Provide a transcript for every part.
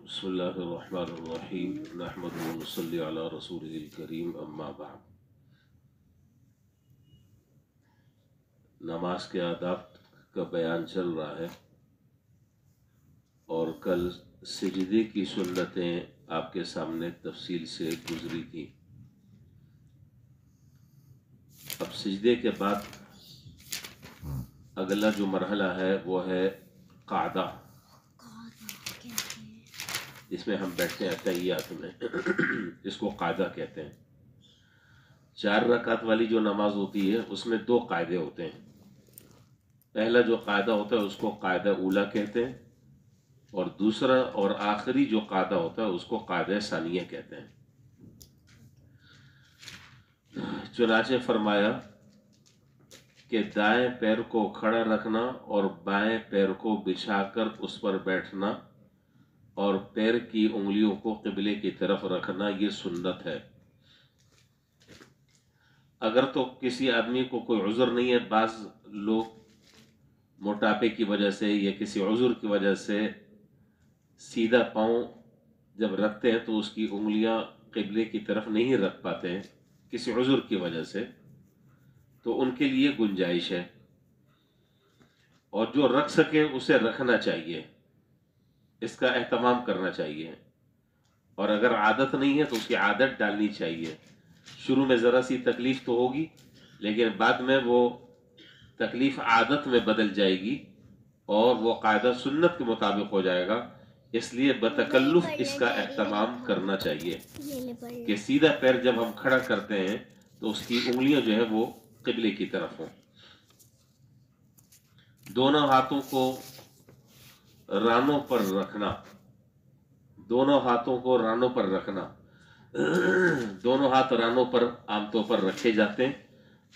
بسم اللہ الرحمن الرحیم نحمدہ و نصلی علی رسولہ الکریم اما بعد۔ نماز کے آداب کا بیان چل رہا ہے اور کل سجدے کی سنتیں آپ کے سامنے تفصیل سے گزری تھی۔ اب سجدے کے بعد اگلا جو مرحلہ ہے وہ ہے قعدہ، جس میں ہم بیٹھتے ہیں تحیات میں، اس کو قاعدہ کہتے ہیں۔ 4 رکعت والی جو نماز ہوتی ہے اس میں 2 قاعدے ہوتے ہیں۔ پہلا جو قاعدہ ہوتا ہے اس کو قاعدہ اولا کہتے ہیں، اور دوسرا اور آخری جو قاعدہ ہوتا ہے اس کو قاعدہ ثانیہ کہتے ہیں۔ چنانچہ فرمایا کہ دائیں پیر کو کھڑا رکھنا اور بائیں پیر کو بچھا کر اس پر بیٹھنا اور پیر کی انگلیوں کو قبلے کی طرف رکھنا یہ سنت ہے۔ اگر تو کسی آدمی کو کوئی عذر نہیں ہے، بعض لوگ موٹاپے کی وجہ سے یا کسی عذر کی وجہ سے سیدھا پاؤں جب رکھتے ہیں تو اس کی انگلیاں قبلے کی طرف نہیں رکھ پاتے ہیں کسی عذر کی وجہ سے، تو ان کے لیے گنجائش ہے، اور جو رکھ سکے اسے رکھنا چاہیے، اس کا اہتمام کرنا چاہیے۔ اور اگر عادت نہیں ہے تو اس کی عادت ڈالنی چاہیے۔ شروع میں ذرا سی تکلیف تو ہوگی، لیکن بعد میں وہ تکلیف عادت میں بدل جائے گی اور وہ قاعدہ سنت کے مطابق ہو جائے گا۔ اس لیے بتکلف اس کا اہتمام کرنا چاہیے کہ سیدھا پیر جب ہم کھڑا کرتے ہیں تو اس کی انگلیاں جو ہے وہ قبلے کی طرف ہوں۔ دونوں ہاتھوں کو رانوں پر رکھنا، دونوں ہاتھوں کو رانوں پر رکھنا، دونوں ہاتھ رانوں پر عام طور پر رکھے جاتے ہیں۔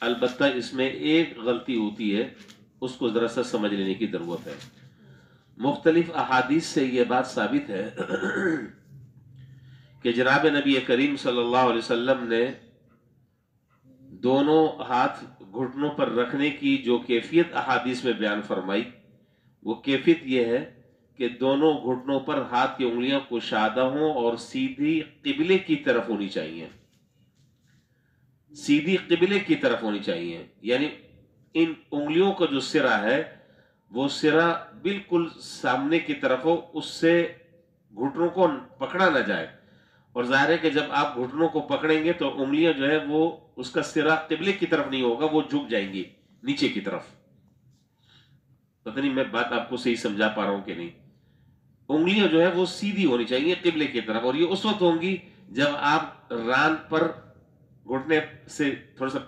البتہ اس میں ایک غلطی ہوتی ہے، اس کو ذرا سا سمجھ لینے کی ضرورت ہے۔ مختلف احادیث سے یہ بات ثابت ہے کہ جناب نبی کریم صلی اللہ علیہ وسلم نے دونوں ہاتھ گھٹنوں پر رکھنے کی جو کیفیت احادیث میں بیان فرمائی، وہ کیفیت یہ ہے کہ دونوں گھٹنوں پر ہاتھ کی انگلیاں کشادہ ہوں اور سیدھی قبلے کی طرف ہونی چاہیے، سیدھی قبلے کی طرف ہونی چاہیے۔ یعنی ان انگلیوں کا جو سرا ہے وہ سرا بالکل سامنے کی طرف ہو، اس سے گھٹنوں کو پکڑا نہ جائے۔ اور ظاہر ہے کہ جب آپ گھٹنوں کو پکڑیں گے تو انگلیاں جو ہے وہ اس کا سرا قبلے کی طرف نہیں ہوگا، وہ جھک جائیں گی نیچے کی طرف۔ پتہ نہیں میں بات آپ کو صحیح سمجھا پا رہا ہوں کہ نہیں۔ انگلیاں جو ہے وہ سیدھی ہونی چاہیے قبلے کی طرف، اور یہ اس وقت ہوں گی جب آپ ران پر گھٹنے سے تھوڑا سا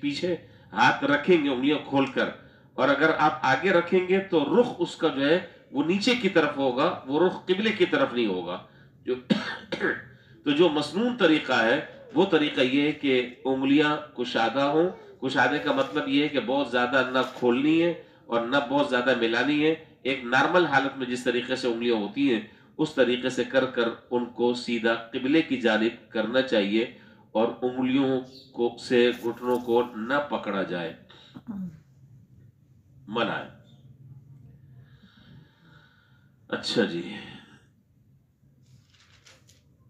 پیچھے ہاتھ رکھیں گے انگلیاں کھول کر، اور اگر آپ آگے رکھیں گے تو رخ اس کا جو ہے وہ نیچے کی طرف ہوگا، وہ رخ قبلے کی طرف نہیں ہوگا۔ تو جو مسنون طریقہ ہے وہ طریقہ یہ ہے کہ انگلیاں کشادہ ہوں۔ کشادے کا مطلب یہ ہے کہ بہت زیادہ نہ کھولنی ہے اور نہ بہت زیادہ ملانی ہے، ایک نارمل حالت میں جس طریقے سے انگلیاں ہوتی ہیں اس طریقے سے کر کر ان کو سیدھا قبلے کی جانب کرنا چاہیے، اور انگلیوں کو سے گھٹنوں کو نہ پکڑا جائے، منع ہے۔ اچھا جی،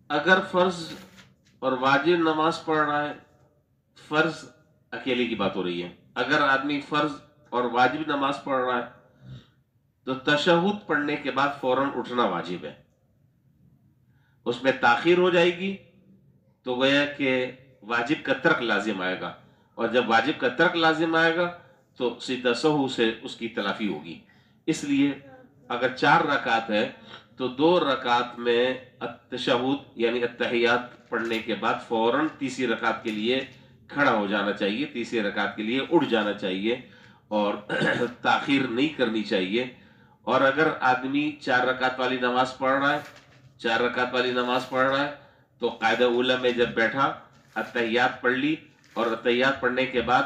اگر فرض اور واجب نماز پڑھ رہا ہے، فرض اکیلے کی بات ہو رہی ہے، اگر آدمی فرض اور واجب نماز پڑھ رہا ہے تو تشہد پڑھنے کے بعد فوراً اٹھنا واجب ہے۔ اس میں تاخیر ہو جائے گی تو گویا کہ واجب کا ترک لازم آئے گا، اور جب واجب کا ترک لازم آئے گا تو سیدھا سہو سے اس کی تلافی ہوگی۔ اس لیے اگر 4 رکعت ہے تو 2 رکعت میں التشہد یعنی التحیات پڑھنے کے بعد فوراً تیسری رکعت کے لیے کھڑا ہو جانا چاہیے، تیسری رکعت کے لیے اٹھ جانا چاہیے، اور تاخیر نہیں کرنی چاہیے۔ اور اگر آدمی 4 رکعت والی نماز پڑھ رہا ہے، 4 رکعت والی نماز پڑھ رہا ہے تو قاعدہ اولا میں جب بیٹھا التحیات پڑھ لی، اور التحیات پڑھنے کے بعد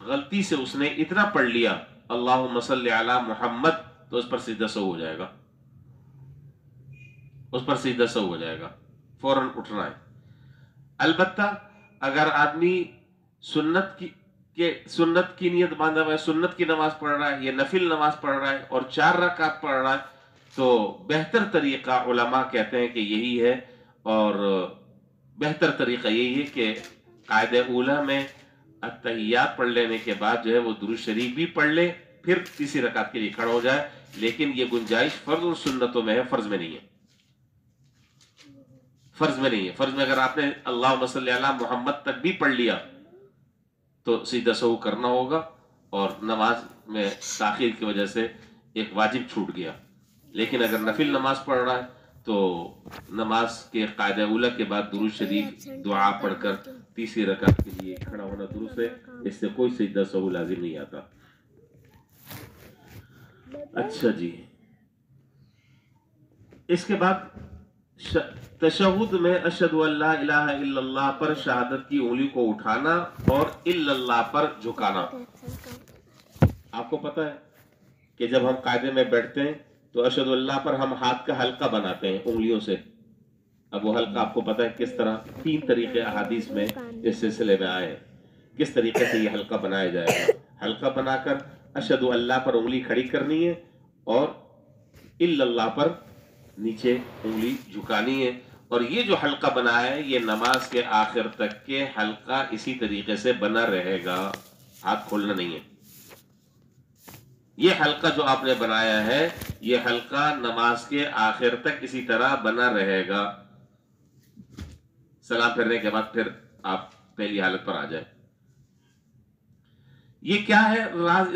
غلطی سے اس نے اتنا پڑھ لیا اللہم صلی علی محمد، تو اس پر سیدھا سہو ہو جائے گا، اس پر سیدھا سہو ہو جائے گا، فوراً اٹھنا ہے۔ البتہ اگر آدمی سنت کی نیت باندھا ہوا ہے، سنت کی نماز پڑھ رہا ہے یا نفل نماز پڑھ رہا ہے اور 4 رکعت پڑھ رہا ہے، تو بہتر طریقہ علماء کہتے ہیں کہ یہی ہے، اور بہتر طریقہ یہی ہے کہ قاعدہ اولا میں التحیات پڑھ لینے کے بعد جو ہے وہ درود شریف بھی پڑھ لے، پھر تیسری رکعت کے لیے کھڑا ہو جائے. لیکن یہ گنجائش فرض اور سنتوں میں ہے، فرض میں نہیں ہے. فرض میں نہیں ہے. فرض میں اگر آپ نے اللہم صلی علی محمد تک بھی پڑھ لیا تو سیدھا سہو کرنا ہوگا، اور نماز میں تاخیر کی وجہ سے ایک واجب چھوٹ گیا. لیکن اگر نفل نماز پڑھ رہا ہے تو نماز کے قاعدہ اولا کے بعد درود شریف دعا پڑھ کر تیسری رکعت کے لیے کھڑا ہونا درست ہے. اس سے کوئی سجدہ سہو لازم نہیں آتا. اچھا جی، اس کے بعد تشہد میں اشہد ان لا الہ الا اللہ پر شہادت کی انگلی کو اٹھانا اور الا اللہ پر جھکانا. آپ کو پتا ہے کہ جب ہم قاعدے میں بیٹھتے ہیں تو اشہد اللہ پر ہم ہاتھ کا حلقہ بناتے ہیں انگلیوں سے. اب وہ حلقہ آپ کو پتا ہے کس طرح، 3 طریقے احادیث میں اس سلسلے میں آئے ہیں کس طریقے سے یہ حلقہ بنایا جائے گا. حلقہ بنا کر اشہد اللہ پر انگلی کھڑی کرنی ہے اور الا اللہ پر نیچے انگلی جھکانی ہے. اور یہ جو حلقہ بنا ہے یہ نماز کے آخر تک کے حلقہ اسی طریقے سے بنا رہے گا، ہاتھ کھولنا نہیں ہے. یہ حلقہ جو آپ نے بنایا ہے یہ حلقہ نماز کے آخر تک اسی طرح بنا رہے گا. سلام پھرنے کے بعد پھر آپ پہلی حالت پر آ جائیں. یہ کیا ہے راز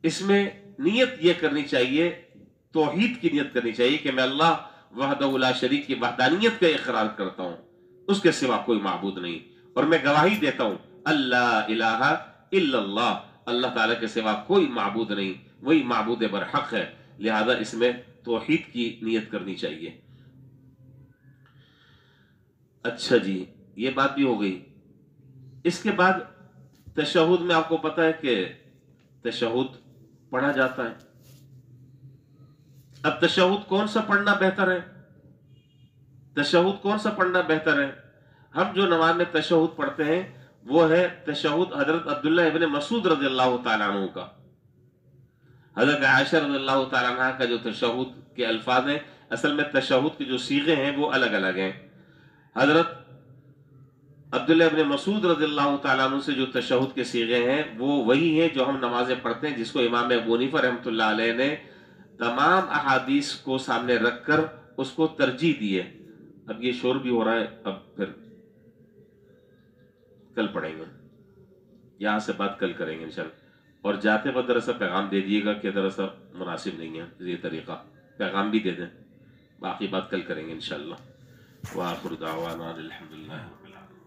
اس میں نیت یہ کرنی چاہیے، توحید کی نیت کرنی چاہیے کہ میں اللہ وحدہ لا شریک کی وحدانیت کا اقرار کرتا ہوں، اس کے سوا کوئی معبود نہیں، اور میں گواہی دیتا ہوں اللہ الہ الا اللہ، اللہ تعالیٰ کے سوا کوئی معبود نہیں، وہی معبود برحق ہے. لہذا اس میں توحید کی نیت کرنی چاہیے. اچھا جی، یہ بات بھی ہو گئی. اس کے بعد تشہد میں آپ کو پتا ہے کہ تشہد پڑھا جاتا ہے. اب تشہد کون سا پڑھنا بہتر ہے؟ تشہد کون سا پڑھنا بہتر ہے؟ ہم جو نماز میں تشہد پڑھتے ہیں وہ ہے تشہد حضرت عبداللہ ابن مسعود رضی اللہ تعالیٰ عنہ کا. حضرت عائشہ رضی اللہ تعالیٰ عنہ کا جو تشہد کے الفاظ ہیں، اصل میں تشہد کے جو صیغے ہیں وہ الگ الگ ہیں. حضرت عبداللہ ابن مسعود رضی اللہ تعالیٰ عنہ سے جو تشہد کے صیغے ہیں وہ وہی ہیں جو ہم نمازیں پڑھتے ہیں، جس کو امام ابو حنیفہ رحمۃ اللہ علیہ نے تمام احادیث کو سامنے رکھ کر اس کو ترجیح دی ہے. اب یہ شور بھی ہو رہا ہے، اب پھر کل پڑھیں گے، یہاں سے بات کل کریں گے انشاءاللہ. اور جاتے وقت درسا پیغام دے دیے گا کہ درسا مناسب نہیں ہے یہ طریقہ، پیغام بھی دے دیں. باقی بات کل کریں گے انشاءاللہ. وآخر دعوانا الحمدللہ رب العالمین.